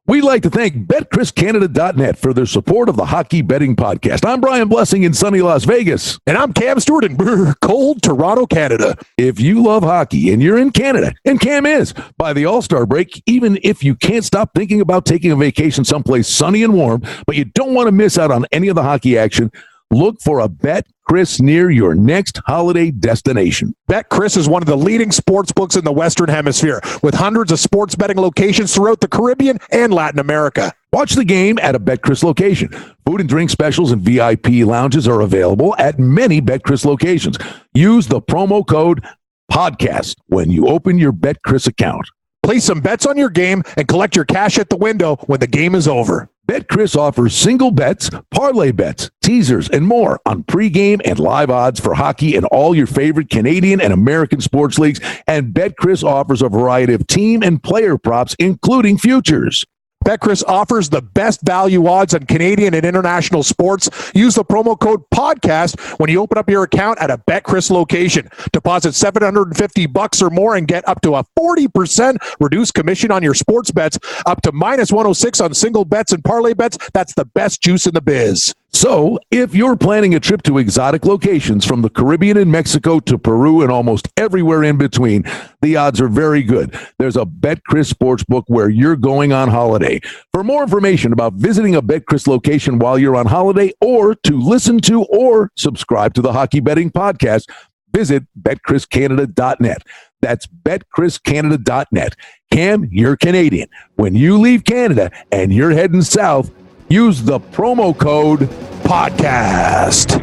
We'd like to thank BetChrisCanada.net for their support of the Hockey Betting Podcast. I'm Brian Blessing in sunny Las Vegas. And I'm Cam Stewart in cold Toronto, Canada. If you love hockey and you're in Canada, and Cam is, by the All-Star break, even if you can't stop thinking about taking a vacation someplace sunny and warm, but you don't want to miss out on any of the hockey action, look for a BetChris near your next holiday destination. BetChris is one of the leading sports books in the Western Hemisphere, with hundreds of sports betting locations throughout the Caribbean and Latin America. Watch the game at a BetChris location. Food and drink specials and VIP lounges are available at many BetChris locations. Use the promo code PODCAST when you open your BetChris account. Place some bets on your game and collect your cash at the window when the game is over. BetChris offers single bets, parlay bets, teasers, and more on pregame and live odds for hockey and all your favorite Canadian and American sports leagues. And BetChris offers a variety of team and player props, including futures. BetChris offers the best value odds on Canadian and international sports. Use the promo code PODCAST when you open up your account at a BetChris location. Deposit $750 or more and get up to a 40% reduced commission on your sports bets, up to minus 106 on single bets and parlay bets. That's the best juice in the biz. So, if you're planning a trip to exotic locations from the Caribbean and Mexico to Peru and almost everywhere in between, the odds are very good. There's a BetChris Sportsbook where you're going on holiday. For more information about visiting a BetChris location while you're on holiday or to listen to or subscribe to the Hockey Betting Podcast, visit BetChrisCanada.net. That's BetChrisCanada.net. Cam, you're Canadian. When you leave Canada and you're heading south, use the promo code PODCAST.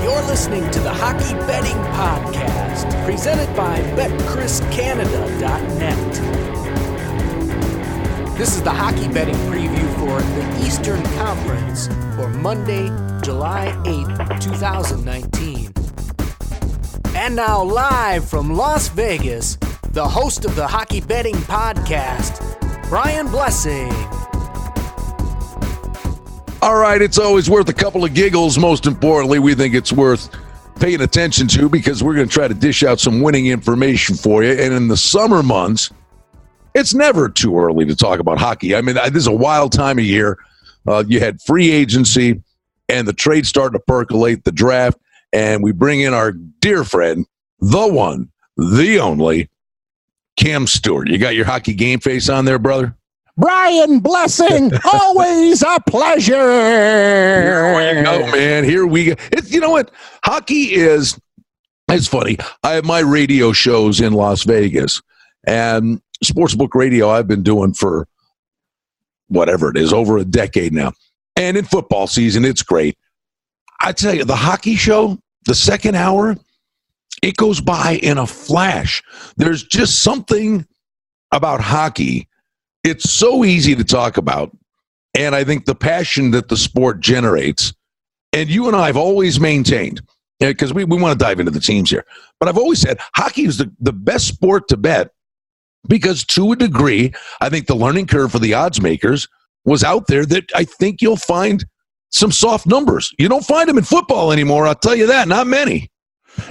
You're listening to the Hockey Betting Podcast, presented by BetChrisCanada.net. This is the hockey betting preview for the Eastern Conference for Monday, July 8th, 2019. And now live from Las Vegas, the host of the Hockey Betting Podcast, Brian Blessing. All right, it's always worth a couple of giggles. Most importantly, we think it's worth paying attention to because we're going to try to dish out some winning information for you. And in the summer months, it's never too early to talk about hockey. I mean, this is a wild time of year. You had free agency and the trade starting to percolate, the draft, and we bring in our dear friend, the one, the only, Cam Stewart. You got your hockey game face on there, brother? Brian Blessing, always a pleasure. Here we go, man. Here we go. You know what? Hockey is, it's funny. I have my radio shows in Las Vegas, and sportsbook radio I've been doing for whatever it is, over a decade now. And in football season, it's great. I tell you, the hockey show, the second hour, it goes by in a flash. There's just something about hockey. It's so easy to talk about. And I think the passion that the sport generates, and you and I have always maintained, because we want to dive into the teams here, but I've always said hockey is the best sport to bet because to a degree, I think the learning curve for the odds makers was out there that I think you'll find some soft numbers. You don't find them in football anymore, I'll tell you that, not many.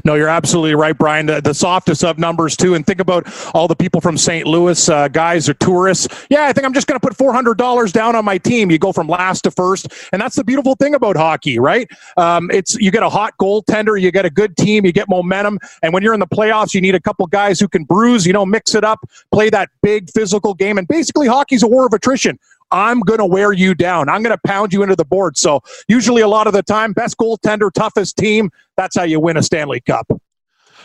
No, you're absolutely right, Brian. The softest of numbers, too. And think about all the people from St. Louis, guys or tourists. Yeah, I think I'm just going to put $400 down on my team. You go from last to first. And that's the beautiful thing about hockey, right? You get a hot goaltender, you get a good team, you get momentum. And when you're in the playoffs, you need a couple guys who can bruise, mix it up, play that big physical game. And basically, hockey's a war of attrition. I'm going to wear you down. I'm going to pound you into the board. So usually a lot of the time, best goaltender, toughest team, that's how you win a Stanley Cup.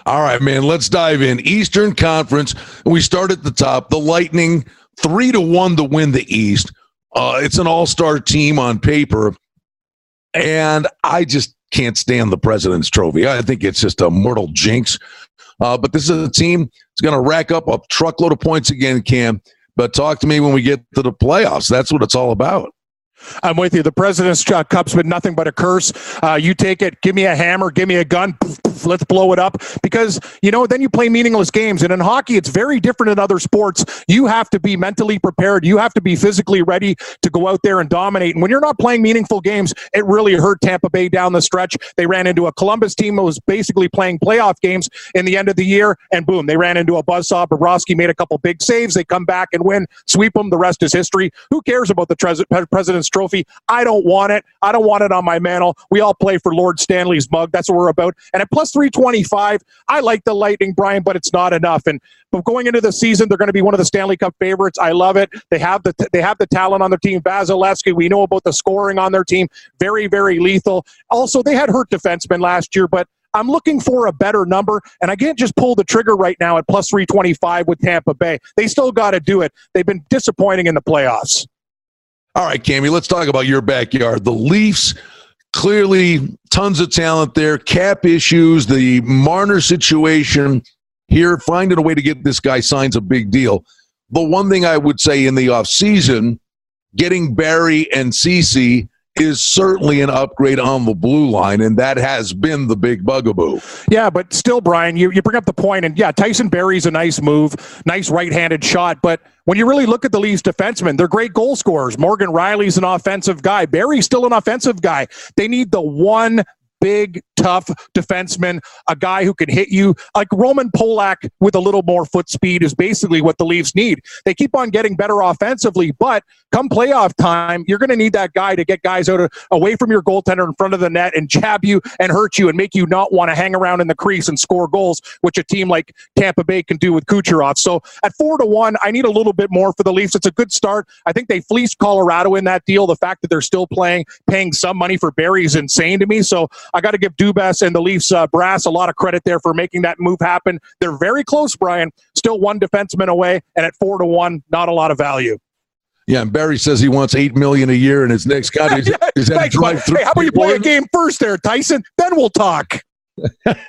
All right, man, let's dive in. Eastern Conference, we start at the top. The Lightning, 3-1 to win the East. It's an all-star team on paper, and I just can't stand the President's Trophy. I think it's just a mortal jinx. But this is a team that's going to rack up a truckload of points again, Cam. But talk to me when we get to the playoffs. That's what it's all about. I'm with you. The President's Cup's been nothing but a curse. You take it, give me a hammer, give me a gun, poof, poof, let's blow it up. Because, then you play meaningless games. And in hockey, it's very different in other sports. You have to be mentally prepared. You have to be physically ready to go out there and dominate. And when you're not playing meaningful games, it really hurt Tampa Bay down the stretch. They ran into a Columbus team that was basically playing playoff games in the end of the year, and boom, they ran into a buzzsaw. Bobrovsky made a couple big saves. They come back and win, sweep them. The rest is history. Who cares about the President's Trophy? I don't want it. I don't want it on my mantle. We all play for Lord Stanley's mug. That's what we're about. And at plus 325, I like the Lightning, Brian, but it's not enough. But going into the season, they're going to be one of the Stanley Cup favorites. I love it. They have the talent on their team. Vasilevsky, we know about the scoring on their team. Very, very lethal. Also, they had hurt defensemen last year, but I'm looking for a better number, and I can't just pull the trigger right now at plus 325 with Tampa Bay. They still got to do it. They've been disappointing in the playoffs. All right, Cammy, let's talk about your backyard. The Leafs, clearly tons of talent there, cap issues, the Marner situation here, finding a way to get this guy signs a big deal. The one thing I would say in the offseason, getting Barry and Ceci is certainly an upgrade on the blue line, and that has been the big bugaboo. Yeah, but still, Brian, you bring up the point, and yeah, Tyson Barrie's a nice move, nice right-handed shot, but when you really look at the Leafs defensemen, they're great goal scorers. Morgan Riley's an offensive guy. Barrie's still an offensive guy. They need the one big, tough defenseman, a guy who can hit you. Like Roman Polak with a little more foot speed is basically what the Leafs need. They keep on getting better offensively, but come playoff time, you're going to need that guy to get guys away from your goaltender in front of the net and jab you and hurt you and make you not want to hang around in the crease and score goals, which a team like Tampa Bay can do with Kucherov. So at 4-1, I need a little bit more for the Leafs. It's a good start. I think they fleeced Colorado in that deal. The fact that they're still paying some money for Barrie is insane to me. So I got to give Dubas and the Leafs brass a lot of credit there for making that move happen. They're very close, Brian. Still one defenseman away, and at 4-1, not a lot of value. Yeah, and Barry says he wants $8 million a year, and his next contract is that drive through. Hey, how about you play a game first there, Tyson? Then we'll talk.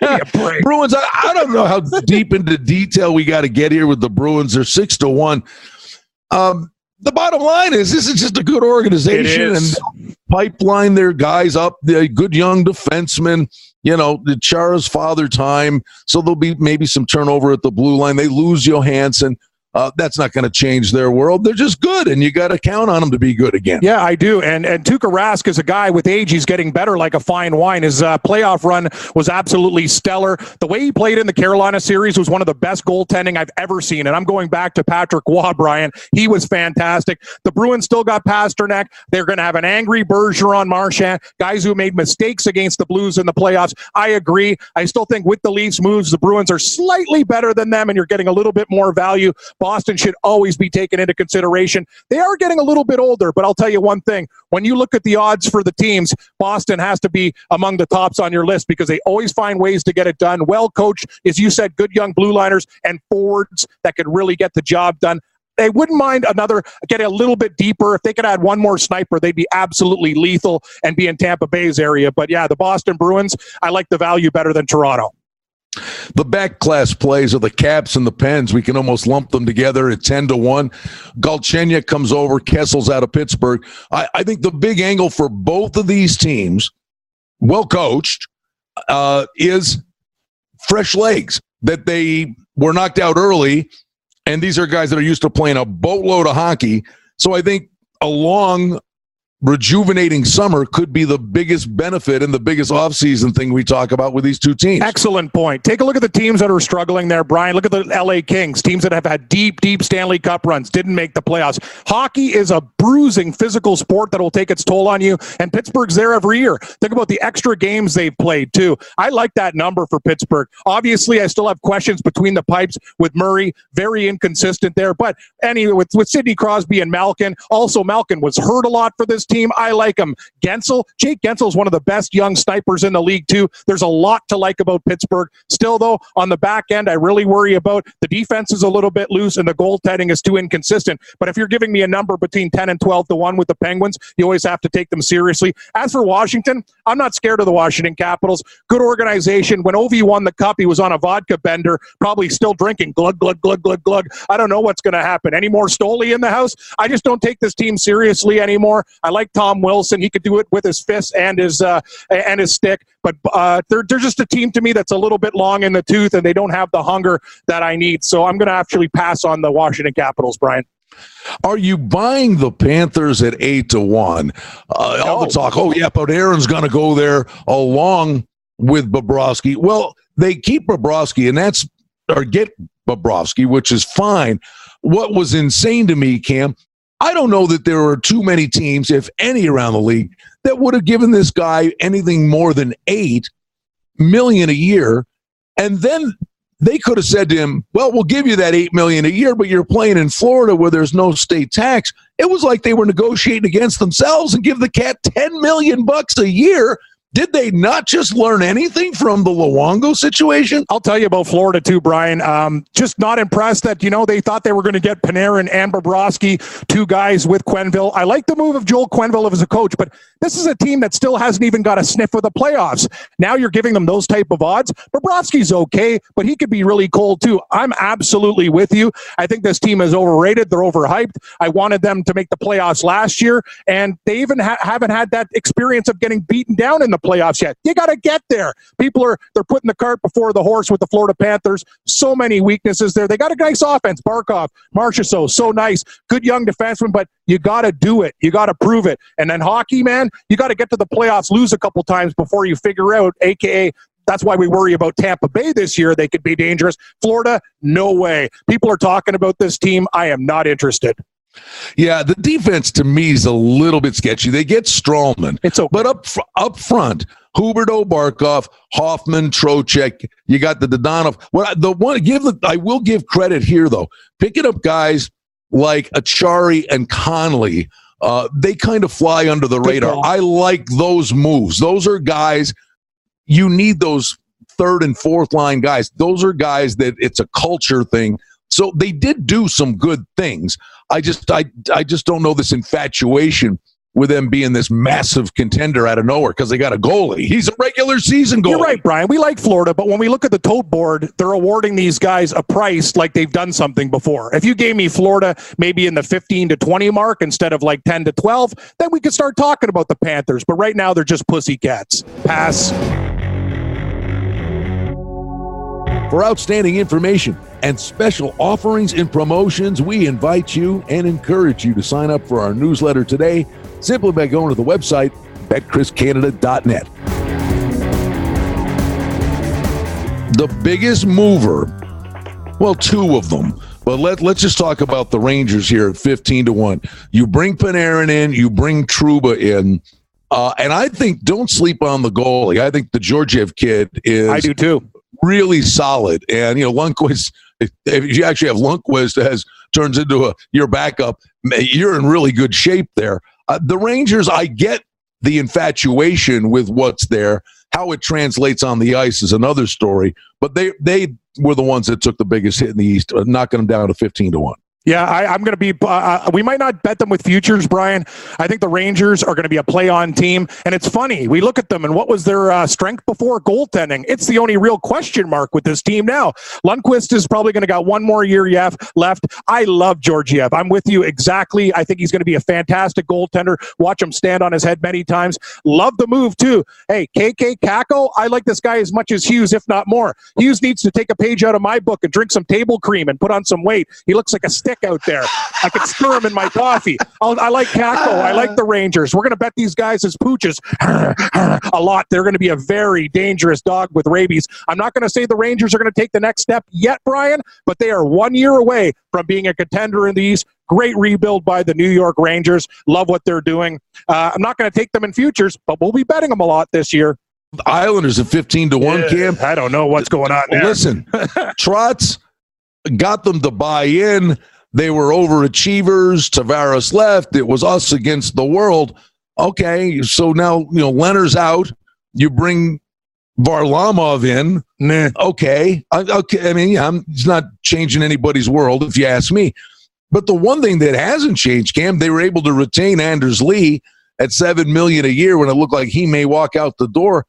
Bruins, I don't know how deep into detail we got to get here with the Bruins. They're 6-1. The bottom line is this is just a good organization and pipeline their guys up. They're good young defensemen, the Chara's father time. So there'll be maybe some turnover at the blue line. They lose Johansson. That's not going to change their world. They're just good, and you got to count on them to be good again. Yeah, I do. And Tuukka Rask is a guy with age. He's getting better like a fine wine. His playoff run was absolutely stellar. The way he played in the Carolina series was one of the best goaltending I've ever seen. And I'm going back to Patrick Waugh, Brian. He was fantastic. The Bruins still got Pasternak. They're going to have an angry Bergeron, Marchand, guys who made mistakes against the Blues in the playoffs. I agree. I still think with the Leafs moves, the Bruins are slightly better than them, and you're getting a little bit more value. Boston should always be taken into consideration. They are getting a little bit older, but I'll tell you one thing. When you look at the odds for the teams, Boston has to be among the tops on your list because they always find ways to get it done. Well coached, as you said, good young blue liners and forwards that could really get the job done. They wouldn't mind getting a little bit deeper. If they could add one more sniper, they'd be absolutely lethal and be in Tampa Bay's area. But yeah, the Boston Bruins, I like the value better than Toronto. The back class plays of the Caps and the Pens, we can almost lump them together at 10-1. Galchenyuk comes over, Kessel's out of Pittsburgh. I think the big angle for both of these teams, well coached, is fresh legs, that they were knocked out early, and these are guys that are used to playing a boatload of hockey. So I think a long rejuvenating summer could be the biggest benefit and the biggest offseason thing we talk about with these two teams. Excellent point. Take a look at the teams that are struggling there, Brian. Look at the LA Kings, teams that have had deep Stanley Cup runs, didn't make the playoffs. Hockey is a bruising physical sport that will take its toll on you, and Pittsburgh's there every year. Think about the extra games they've played, too. I like that number for Pittsburgh. Obviously, I still have questions between the pipes with Murray. Very inconsistent there. But anyway, with Sidney Crosby and Malkin, also Malkin was hurt a lot for this team. I like him. Jake Gensel is one of the best young snipers in the league, too. There's a lot to like about Pittsburgh. Still, though, on the back end, I really worry about the defense is a little bit loose and the goaltending is too inconsistent. But if you're giving me a number between 10 and 12-1 with the Penguins, you always have to take them seriously. As for Washington, I'm not scared of the Washington Capitals. Good organization. When Ovi won the cup, he was on a vodka bender, probably still drinking. Glug, glug, glug, glug, glug. I don't know what's going to happen. Any more Stoli in the house? I just don't take this team seriously anymore. I like Tom Wilson. He could do it with his fists and his stick. But they're just a team to me that's a little bit long in the tooth, and they don't have the hunger that I need. So I'm going to actually pass on the Washington Capitals, Brian. Are you buying the Panthers at 8-1? All the talk, but Aaron's going to go there along with Bobrovsky. Well, they keep Bobrovsky, or get Bobrovsky, which is fine. What was insane to me, Cam, I don't know that there are too many teams, if any, around the league that would have given this guy anything more than $8 million a year, and then they could have said to him, well, we'll give you that $8 million a year, but you're playing in Florida where there's no state tax. It was like they were negotiating against themselves and give the cat $10 million a year. Did they not just learn anything from the Luongo situation? I'll tell you about Florida too, Brian. Just not impressed that, they thought they were going to get Panarin and Bobrovsky, two guys with Quenneville. I like the move of Joel Quenneville as a coach, but this is a team that still hasn't even got a sniff of the playoffs. Now you're giving them those type of odds. Bobrovsky's okay, but he could be really cold too. I'm absolutely with you. I think this team is overrated. They're overhyped. I wanted them to make the playoffs last year, and they even haven't had that experience of getting beaten down in the playoffs yet. You got to get there. They're putting the cart before the horse with the Florida Panthers. So many weaknesses there. They got a nice offense. Barkov, Marchessault, so nice. Good young defenseman, but you got to do it. You got to prove it. And then hockey, man, you got to get to the playoffs, lose a couple times before you figure out, AKA, that's why we worry about Tampa Bay this year. They could be dangerous. Florida, no way. People are talking about this team. I am not interested. Yeah, the defense to me is a little bit sketchy. They get Stralman. It's okay. But up front, Huberdeau, Barkov, Hoffman, Trocheck, you got the Dodonov. I will give credit here, though. Picking up guys like Achari and Conley, they kind of fly under the radar. I like those moves. Those are guys, you need those third and fourth line guys. Those are guys that it's a culture thing. So they did do some good things. I just don't know this infatuation with them being this massive contender out of nowhere because they got a goalie. He's a regular season goalie. You're right, Brian. We like Florida, but when we look at the tote board, they're awarding these guys a price like they've done something before. If you gave me Florida maybe in the 15 to 20 mark instead of like 10 to 12, then we could start talking about the Panthers. But right now, they're just pussycats. Pass. For outstanding information and special offerings and promotions, we invite you and encourage you to sign up for our newsletter today simply by going to the website betchriscanada.net. The biggest mover, well, two of them, but let's just talk about the Rangers here at 15-1. You bring Panarin in, you bring Trouba in, and I think don't sleep on the goalie. I think the Georgiev kid is. I do too. Really solid. And, Lundqvist, if you actually have Lundqvist as turns into your backup, you're in really good shape there. The Rangers, I get the infatuation with what's there. How it translates on the ice is another story. But they were the ones that took the biggest hit in the East, knocking them down to 15-1. Yeah, I'm going to be we might not bet them with futures, Brian. I think the Rangers are going to be a play-on team. And it's funny. We look at them, and what was their strength before? Goaltending. It's the only real question mark with this team now. Lundqvist is probably going to got one more year left. I love Georgiev. I'm with you exactly. I think he's going to be a fantastic goaltender. Watch him stand on his head many times. Love the move, too. Hey, KK Kako, I like this guy as much as Hughes, if not more. Hughes needs to take a page out of my book and drink some table cream and put on some weight. He looks like a stick out there. I could stir him in my coffee. I like Kako. I like the Rangers. We're going to bet these guys as pooches a lot. They're going to be a very dangerous dog with rabies. I'm not going to say the Rangers are going to take the next step yet, Brian, but they are 1 year away from being a contender in the East. Great rebuild by the New York Rangers. Love what they're doing. I'm not going to take them in futures, but we'll be betting them a lot this year. Islanders at 15-1, Cam. I don't know what's going on there. Listen, Trotz got them to buy in. They were overachievers. Tavares left. It was us against the world. Okay, so now Leonard's out. You bring Varlamov in. Nah. Okay. I mean, it's not changing anybody's world if you ask me. But the one thing that hasn't changed, Cam, they were able to retain Anders Lee at $7 million a year when it looked like he may walk out the door.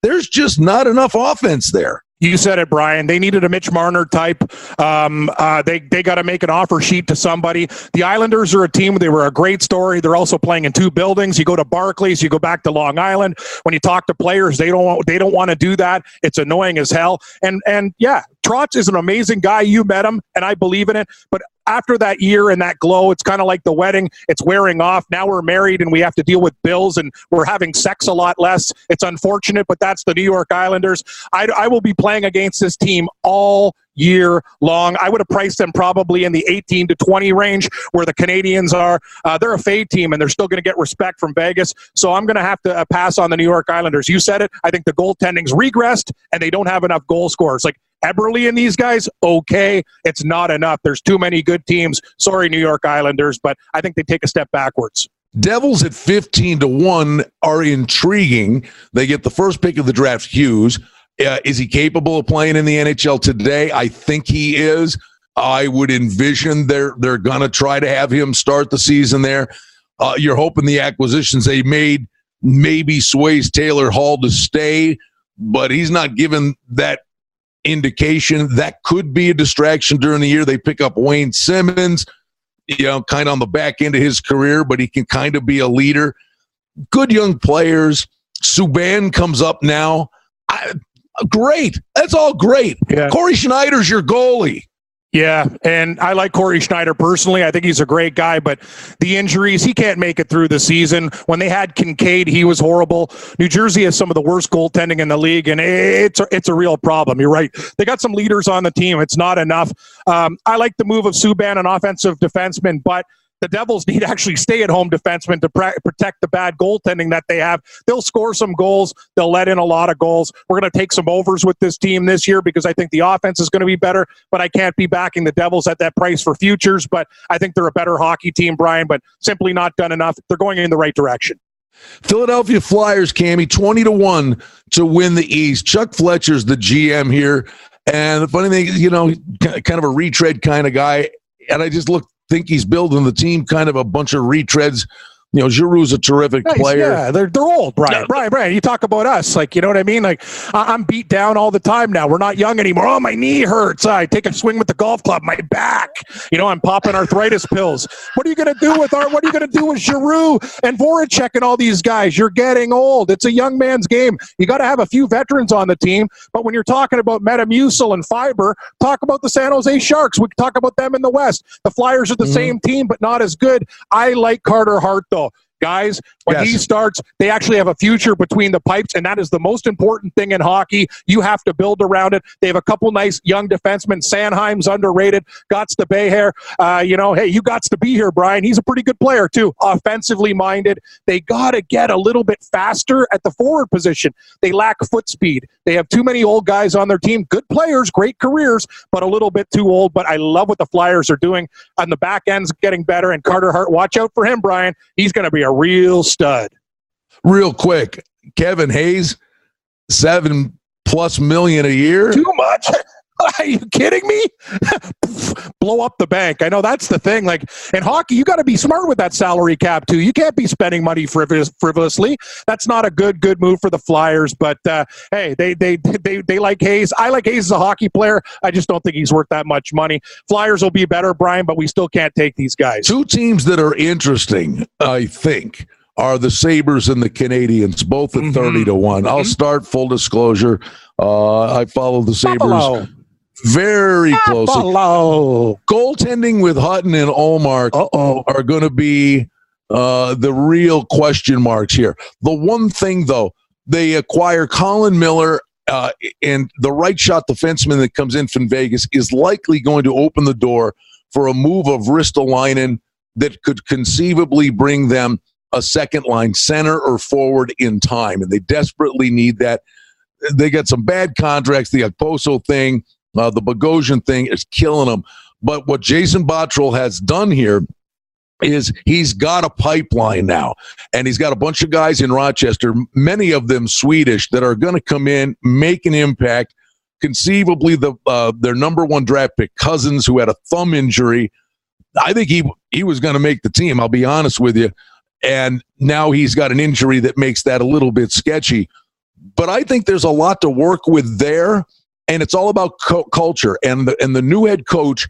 There's just not enough offense there. You said it, Brian. They needed a Mitch Marner type. They got to make an offer sheet to somebody. The Islanders are a team. They were a great story. They're also playing in 2 buildings. You go to Barclays, you go back to Long Island. When you talk to players, they don't want to do that. It's annoying as hell. And yeah, Trotz is an amazing guy. You met him, and I believe in it. But after that year and that glow, it's kind of like the wedding. It's wearing off. Now we're married and we have to deal with bills and we're having sex a lot less. It's unfortunate, but that's the New York Islanders. I will be playing against this team all year long. I would have priced them probably in the 18 to 20 range where the Canadiens are. They're a fade team and they're still going to get respect from Vegas. So I'm going to have to pass on the New York Islanders. You said it. I think the goaltending's regressed and they don't have enough goal scorers. Like Eberle and these guys, okay, it's not enough. There's too many good teams. Sorry, New York Islanders, but I think they take a step backwards. Devils at 15-1 are intriguing. They get the first pick of the draft, Hughes. Is he capable of playing in the NHL today? I think he is. I would envision they're going to try to have him start the season there. You're hoping the acquisitions they made maybe sways Taylor Hall to stay, but he's not given that indication. That could be a distraction during the year. They pick up Wayne Simmons, kind of on the back end of his career, but he can kind of be a leader. Good young players. Subban comes up now. Great. That's all great. Yeah. Corey Schneider's your goalie. Yeah, and I like Corey Schneider personally. I think he's a great guy, but the injuries, he can't make it through the season. When they had Kincaid, he was horrible. New Jersey has some of the worst goaltending in the league, and it's a real problem. You're right. They got some leaders on the team. It's not enough. I like the move of Subban, an offensive defenseman, but the Devils need actually stay-at-home defensemen to protect the bad goaltending that they have. They'll score some goals. They'll let in a lot of goals. We're going to take some overs with this team this year because I think the offense is going to be better, but I can't be backing the Devils at that price for futures. But I think they're a better hockey team, Brian, but simply not done enough. They're going in the right direction. Philadelphia Flyers, Cammy, 20-1 to win the East. Chuck Fletcher's the GM here. And the funny thing, kind of a retread kind of guy. And I just think he's building the team kind of a bunch of retreads. Giroux's a terrific player. Yeah, they're old, Brian. Brian, you talk about us. Like, you know what I mean? Like, I'm beat down all the time now. We're not young anymore. Oh, my knee hurts. I take a swing with the golf club. My back. I'm popping arthritis pills. What are you going to do with Giroux and Voracek and all these guys? You're getting old. It's a young man's game. You got to have a few veterans on the team. But when you're talking about Metamucil and Fiber, talk about the San Jose Sharks. We can talk about them in the West. The Flyers are the same team, but not as good. I like Carter Hart, though. Guys, when he starts, they actually have a future between the pipes, and that is the most important thing in hockey. You have to build around it. They have a couple nice young defensemen. Sanheim's underrated. Gots to be here. Hey, you gots to be here, Brian. He's a pretty good player, too. Offensively minded. They got to get a little bit faster at the forward position. They lack foot speed. They have too many old guys on their team. Good players, great careers, but a little bit too old. But I love what the Flyers are doing. On the back end's getting better, and Carter Hart, watch out for him, Brian. He's going to be a real stud. Real quick, Kevin Hayes, $7+ million a year. Too much? Are you kidding me? Blow up the bank. I know that's the thing. Like in hockey, you got to be smart with that salary cap too. You can't be spending money frivolously. That's not a good move for the Flyers. But hey, they like Hayes. I like Hayes as a hockey player. I just don't think he's worth that much money. Flyers will be better, Brian, but we still can't take these guys. Two teams that are interesting, I think, are the Sabres and the Canadiens, both at 30-1. I'll start full disclosure. I follow the Sabres. Buffalo. Very closely. Goaltending with Hutton and Ullmark are going to be the real question marks here. The one thing, though, they acquire Colin Miller, and the right shot defenseman that comes in from Vegas is likely going to open the door for a move of Ristolainen that could conceivably bring them a second-line center or forward in time, and they desperately need that. They got some bad contracts. The Okposo thing, the Bogosian thing is killing them. But what Jason Botterill has done here is he's got a pipeline now, and he's got a bunch of guys in Rochester, many of them Swedish, that are going to come in, make an impact. Conceivably, their number one draft pick, Cousins, who had a thumb injury, I think he was going to make the team, I'll be honest with you. And now he's got an injury that makes that a little bit sketchy. But I think there's a lot to work with there. and it's all about culture. And the new head coach,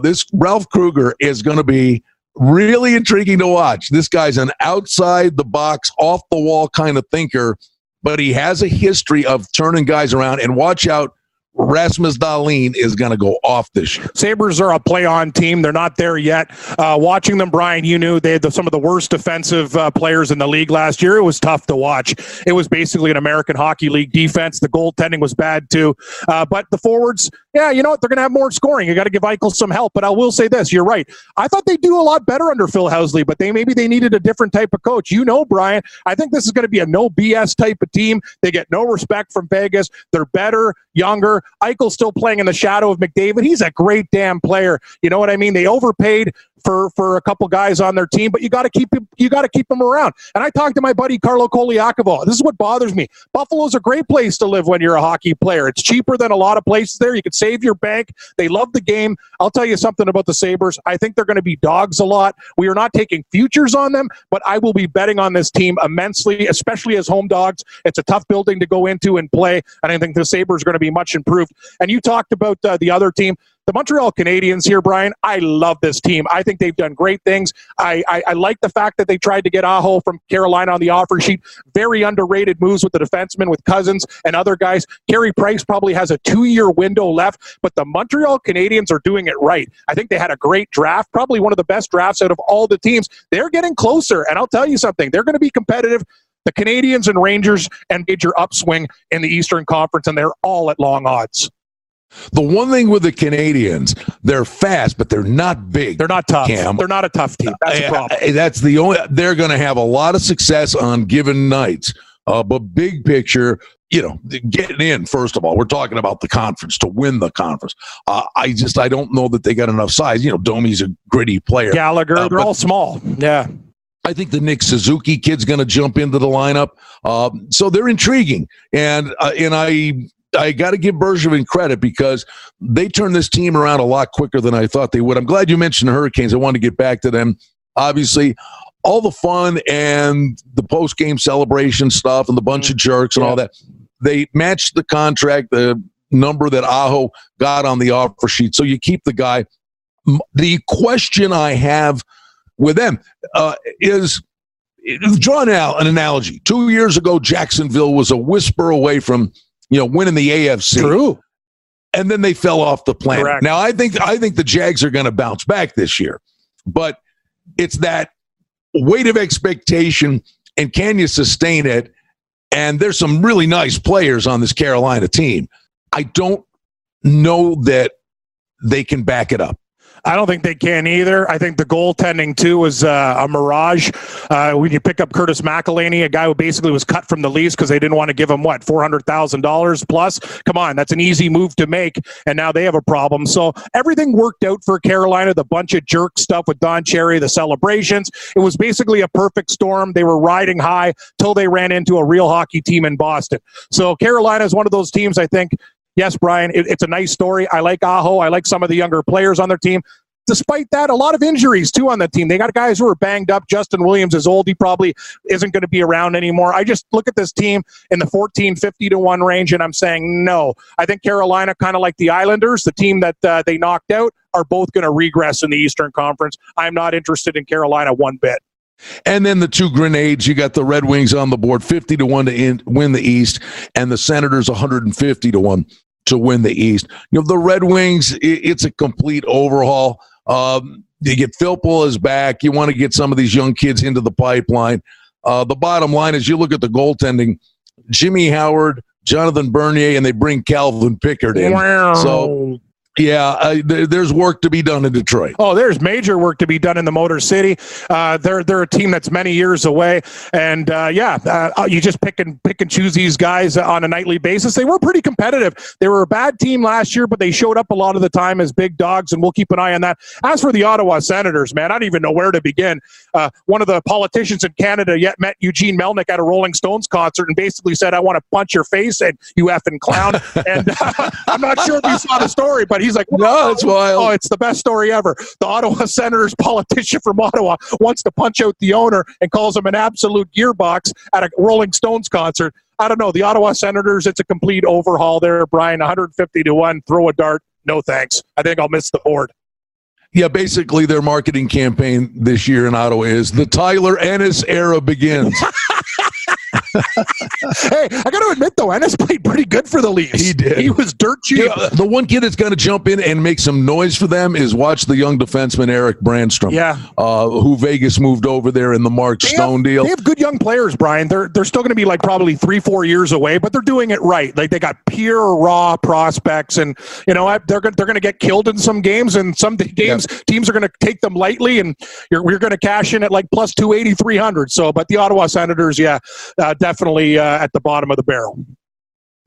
this Ralph Kruger, is going to be really intriguing to watch. This guy's an outside the box, off the wall kind of thinker, but he has a history of turning guys around. And watch out, Rasmus Dahlin is going to go off this year. Sabres are a play-on team. They're not there yet. Watching them, Brian, you knew they had some of the worst defensive players in the league last year. It was tough to watch. It was basically an American Hockey League defense. The goaltending was bad, too. But the forwards, yeah, you know what? They're going to have more scoring. You got to give Eichel some help. But I will say this. You're right. I thought they'd do a lot better under Phil Housley, but maybe they needed a different type of coach. You know, Brian, I think this is going to be a no BS type of team. They get no respect from Vegas. They're better, younger. Eichel's still playing in the shadow of McDavid. He's a great damn player. You know what I mean? They overpaid for a couple guys on their team, but you got to keep him. You got to keep him around. And I talked to my buddy Carlo Koliakovo. This is what bothers me. Buffalo's a great place to live when you're a hockey player. It's cheaper than a lot of places there. You can save your bank. They love the game. I'll tell you something about the Sabres. I think they're going to be dogs a lot. We are not taking futures on them, but I will be betting on this team immensely, especially as home dogs. It's a tough building to go into and play, and I think the Sabres are going to be much improved. And you talked about the other team. The Montreal Canadiens here, Brian, I love this team. I think they've done great things. I like the fact that they tried to get Aho from Carolina on the offer sheet. Very underrated moves with the defensemen, with Cousins and other guys. Carey Price probably has a 2-year window left, but the Montreal Canadiens are doing it right. I think they had a great draft, probably one of the best drafts out of all the teams. They're getting closer, and I'll tell you something. They're going to be competitive. The Canadiens and Rangers and major upswing in the Eastern Conference, and they're all at long odds. The one thing with the Canadiens, they're fast, but they're not big. They're not tough. Cam. They're not a tough team. That's the problem. That's the only. They're going to have a lot of success on given nights. But big picture, you know, getting in, first of all, we're talking about the conference, to win the conference. I don't know that they got enough size. You know, Domi's a gritty player. Gallagher, they're all small. Yeah. I think the Nick Suzuki kid's going to jump into the lineup. So they're intriguing. And I got to give Bergevin credit because they turned this team around a lot quicker than I thought they would. I'm glad you mentioned the Hurricanes. I want to get back to them. Obviously, all the fun and the post-game celebration stuff and the bunch of jerks and all that, they matched the contract, the number that Aho got on the offer sheet. So you keep the guy. The question I have with them is, draw an analogy. 2 years ago, Jacksonville was a whisper away from winning the AFC. True. And then they fell off the planet. Correct. Now, I think the Jags are going to bounce back this year. But it's that weight of expectation, and can you sustain it? And there's some really nice players on this Carolina team. I don't know that they can back it up. I don't think they can either. I think the goaltending, too, was a mirage. When you pick up Curtis McElhinney, a guy who basically was cut from the Leafs because they didn't want to give him, $400,000 plus? Come on, that's an easy move to make, and now they have a problem. So everything worked out for Carolina, the bunch of jerk stuff with Don Cherry, the celebrations. It was basically a perfect storm. They were riding high till they ran into a real hockey team in Boston. So Carolina is one of those teams, I think. Yes, Brian, it's a nice story. I like Aho. I like some of the younger players on their team. Despite that, a lot of injuries, too, on the team. They got guys who are banged up. Justin Williams is old. He probably isn't going to be around anymore. I just look at this team in the 14-50-1 range, and I'm saying no. I think Carolina, kind of like the Islanders, the team that they knocked out, are both going to regress in the Eastern Conference. I'm not interested in Carolina one bit. And then the two grenades, you got the Red Wings on the board, 50-1 to win the East, and the Senators 150-1 to win the East. The Red Wings, it's a complete overhaul. You get Philpol is back. You want to get some of these young kids into the pipeline. The bottom line is you look at the goaltending, Jimmy Howard, Jonathan Bernier, and they bring Calvin Pickard in. Wow. So, yeah, there's work to be done in Detroit. Oh, there's major work to be done in the Motor City. They're a team that's many years away, and you just pick and choose these guys on a nightly basis. They were pretty competitive. They were a bad team last year, but they showed up a lot of the time as big dogs, and we'll keep an eye on that. As for the Ottawa Senators, man, I don't even know where to begin. One of the politicians in Canada yet met Eugene Melnyk at a Rolling Stones concert and basically said, "I want to punch your face, and you effing clown." And I'm not sure if you saw the story, but he's like, no, it's wild. Oh, it's the best story ever. The Ottawa Senators politician from Ottawa wants to punch out the owner and calls him an absolute gearbox at a Rolling Stones concert. I don't know. The Ottawa Senators, it's a complete overhaul there, Brian. 150-1, throw a dart. No thanks. I think I'll miss the board. Yeah, basically their marketing campaign this year in Ottawa is the Tyler Ennis era begins. Hey, I got to admit, though, Ennis played pretty good for the Leafs. He did. He was dirt cheap. Yeah, the one kid that's going to jump in and make some noise for them is watch the young defenseman Eric Brandstrom, who Vegas moved over there in the Mark Stone deal. They have good young players, Brian. They're still going to be like probably 3-4 years away, but they're doing it right. Like they got pure raw prospects, and you know they're going to get killed in some games, and some games teams are going to take them lightly, and we're going to cash in at like plus 280, 300. So, but the Ottawa Senators, definitely at the bottom of the barrel.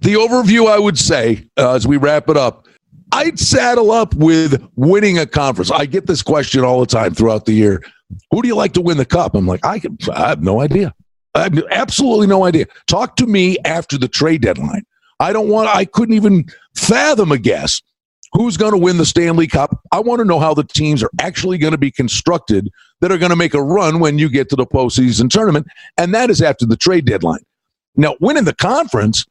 The overview, I would say, as we wrap it up, I'd saddle up with winning a conference. I get this question all the time throughout the year. Who do you like to win the cup? I'm like, I have no idea. I have absolutely no idea. Talk to me after the trade deadline. I couldn't even fathom a guess who's going to win the Stanley Cup. I want to know how the teams are actually going to be constructed that are going to make a run when you get to the postseason tournament, and that is after the trade deadline. Now, winning the conference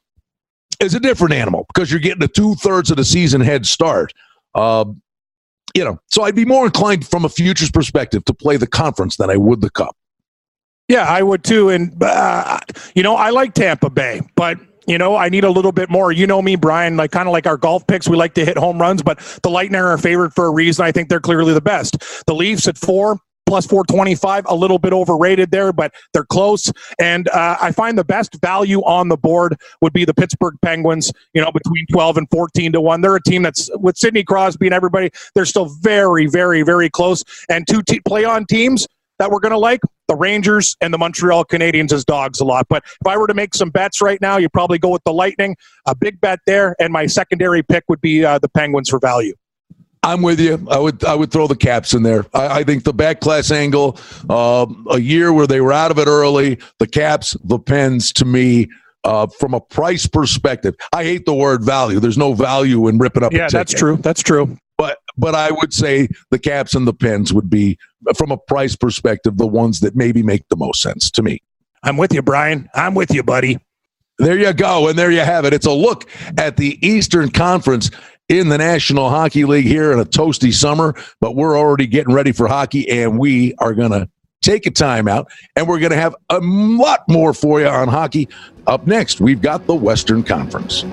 is a different animal because you're getting a 2/3 of the season head start. So I'd be more inclined from a futures perspective to play the conference than I would the cup. Yeah, I would too. And, I like Tampa Bay, but I need a little bit more. You know me, Brian, kind of like our golf picks. We like to hit home runs, but the Lightning are favored for a reason. I think they're clearly the best. The Leafs at 4, plus 425, a little bit overrated there, but they're close. And I find the best value on the board would be the Pittsburgh Penguins, between 12 and 14-1. They're a team that's, with Sidney Crosby and everybody, they're still very, very, very close. And two play-on teams that we're going to like, the Rangers and the Montreal Canadiens as dogs a lot. But if I were to make some bets right now, you probably go with the Lightning, a big bet there, and my secondary pick would be the Penguins for value. I'm with you. I would throw the Caps in there. I think the back class angle, a year where they were out of it early, the Caps, the Pens, to me, from a price perspective, I hate the word value. There's no value in ripping up a ticket. That's true. But I would say the Caps and the Pens would be, from a price perspective, the ones that maybe make the most sense to me. I'm with you, Brian. I'm with you, buddy. There you go, and there you have it. It's a look at the Eastern Conference in the National Hockey League here in a toasty summer, but we're already getting ready for hockey, and we are going to take a timeout, and we're going to have a lot more for you on hockey. Up next, we've got the Western Conference.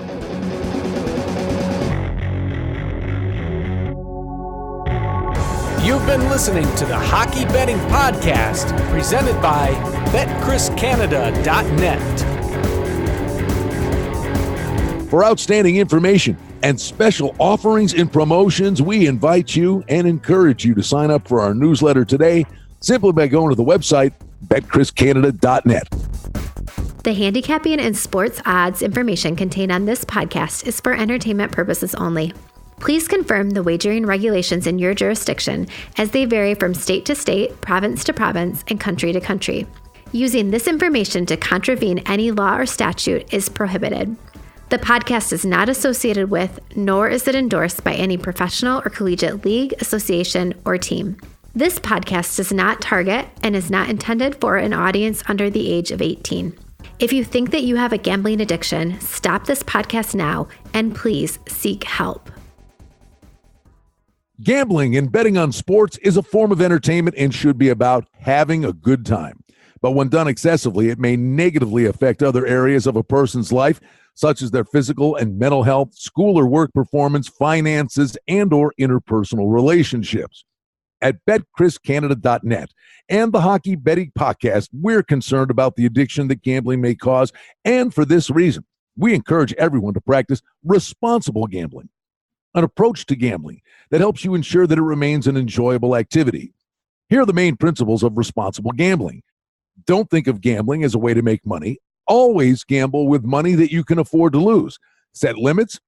You've been listening to the Hockey Betting Podcast, presented by BetChrisCanada.net. For outstanding information and special offerings and promotions, we invite you and encourage you to sign up for our newsletter today simply by going to the website, BetChrisCanada.net. The handicapping and sports odds information contained on this podcast is for entertainment purposes only. Please confirm the wagering regulations in your jurisdiction, as they vary from state to state, province to province, and country to country. Using this information to contravene any law or statute is prohibited. The podcast is not associated with, nor is it endorsed by any professional or collegiate league, association, or team. This podcast does not target and is not intended for an audience under the age of 18. If you think that you have a gambling addiction, stop this podcast now and please seek help. Gambling and betting on sports is a form of entertainment and should be about having a good time. But when done excessively, it may negatively affect other areas of a person's life, such as their physical and mental health, school or work performance, finances, and or interpersonal relationships. At BetChrisCanada.net and the Hockey Betting Podcast, we're concerned about the addiction that gambling may cause, and for this reason, we encourage everyone to practice responsible gambling, an approach to gambling that helps you ensure that it remains an enjoyable activity. Here are the main principles of responsible gambling. Don't think of gambling as a way to make money. Always gamble with money that you can afford to lose. Set limits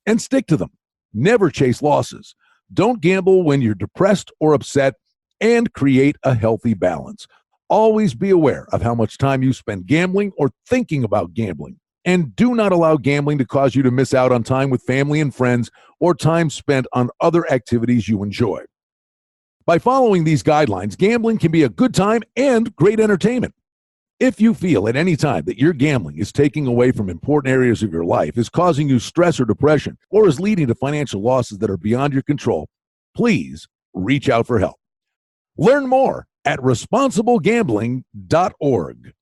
and stick to them. Never chase losses. Don't gamble when you're depressed or upset, and create a healthy balance. Always be aware of how much time you spend gambling or thinking about gambling. And do not allow gambling to cause you to miss out on time with family and friends or time spent on other activities you enjoy. By following these guidelines, gambling can be a good time and great entertainment. If you feel at any time that your gambling is taking away from important areas of your life, is causing you stress or depression, or is leading to financial losses that are beyond your control, please reach out for help. Learn more at responsiblegambling.org.